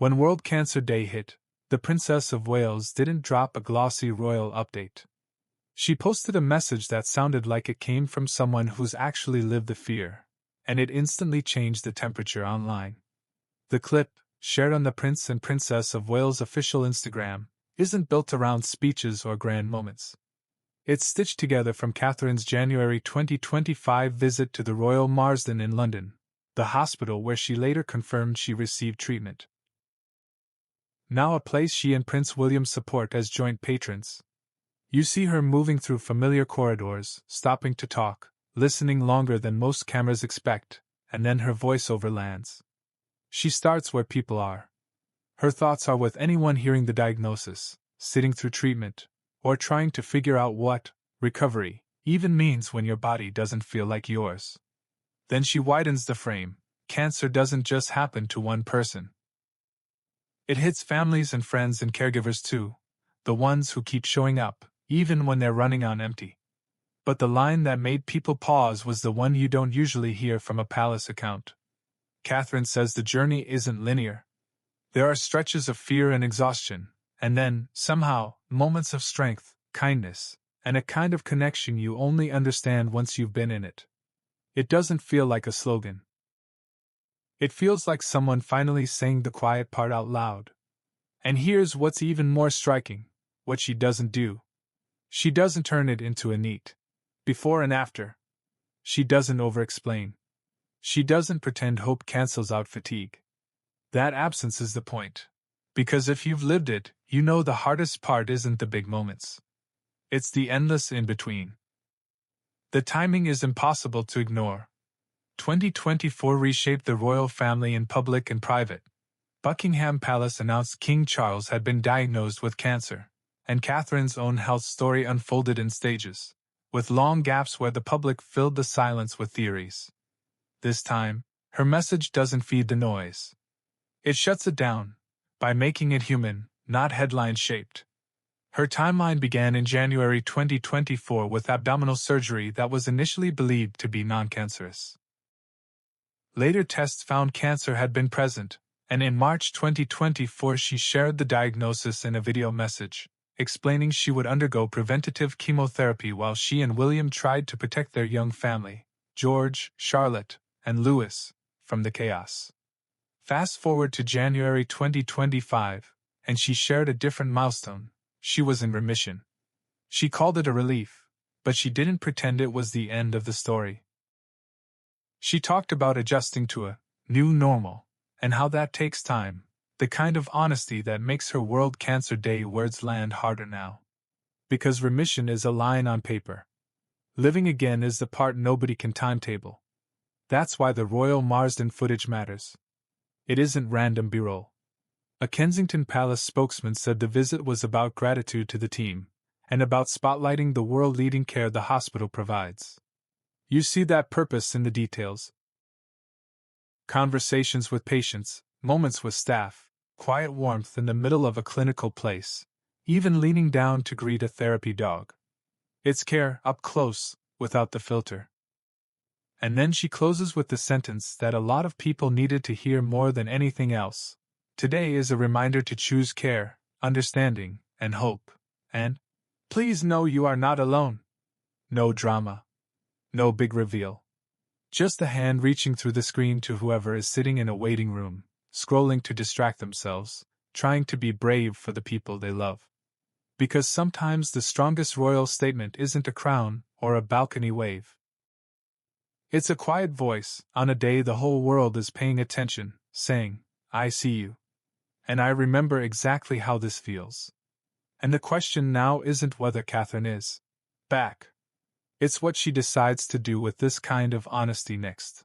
When World Cancer Day hit, the Princess of Wales didn't drop a glossy royal update. She posted a message that sounded like it came from someone who's actually lived the fear, and it instantly changed the temperature online. The clip, shared on the Prince and Princess of Wales official Instagram, isn't built around speeches or grand moments. It's stitched together from Catherine's January 2025 visit to the Royal Marsden in London, the hospital where she later confirmed she received treatment. Now a place she and Prince William support as joint patrons. You see her moving through familiar corridors, stopping to talk, listening longer than most cameras expect, and then her voiceover lands. She starts where people are. Her thoughts are with anyone hearing the diagnosis, sitting through treatment, or trying to figure out what recovery even means when your body doesn't feel like yours. Then she widens the frame. Cancer doesn't just happen to one person. It hits families and friends and caregivers too, the ones who keep showing up, even when they're running on empty. But the line that made people pause was the one you don't usually hear from a palace account. Catherine says the journey isn't linear. There are stretches of fear and exhaustion, and then, somehow, moments of strength, kindness, and a kind of connection you only understand once you've been in it. It doesn't feel like a slogan. It feels like someone finally saying the quiet part out loud. And here's what's even more striking: what she doesn't do. She doesn't turn it into a neat before and after. She doesn't over-explain. She doesn't pretend hope cancels out fatigue. That absence is the point. Because if you've lived it, you know the hardest part isn't the big moments. It's the endless in-between. The timing is impossible to ignore. 2024 reshaped the royal family in public and private. Buckingham Palace announced King Charles had been diagnosed with cancer, and Catherine's own health story unfolded in stages, with long gaps where the public filled the silence with theories. This time, her message doesn't feed the noise. It shuts it down, by making it human, not headline-shaped. Her timeline began in January 2024 with abdominal surgery that was initially believed to be non-cancerous. Later tests found cancer had been present, and in March 2024 she shared the diagnosis in a video message, explaining she would undergo preventative chemotherapy while she and William tried to protect their young family, George, Charlotte, and Louis, from the chaos. Fast forward to January 2025, and she shared a different milestone. She was in remission. She called it a relief, but she didn't pretend it was the end of the story. She talked about adjusting to a new normal, and how that takes time, the kind of honesty that makes her World Cancer Day words land harder now. Because remission is a line on paper. Living again is the part nobody can timetable. That's why the Royal Marsden footage matters. It isn't random B-roll. A Kensington Palace spokesman said the visit was about gratitude to the team, and about spotlighting the world-leading care the hospital provides. You see that purpose in the details. Conversations with patients, moments with staff, quiet warmth in the middle of a clinical place, even leaning down to greet a therapy dog. It's care, up close, without the filter. And then she closes with the sentence that a lot of people needed to hear more than anything else. Today is a reminder to choose care, understanding, and hope. And please know you are not alone. No drama. No big reveal. Just a hand reaching through the screen to whoever is sitting in a waiting room, scrolling to distract themselves, trying to be brave for the people they love. Because sometimes the strongest royal statement isn't a crown or a balcony wave. It's a quiet voice, on a day the whole world is paying attention, saying, "I see you. And I remember exactly how this feels." And the question now isn't whether Catherine is back. It's what she decides to do with this kind of honesty next.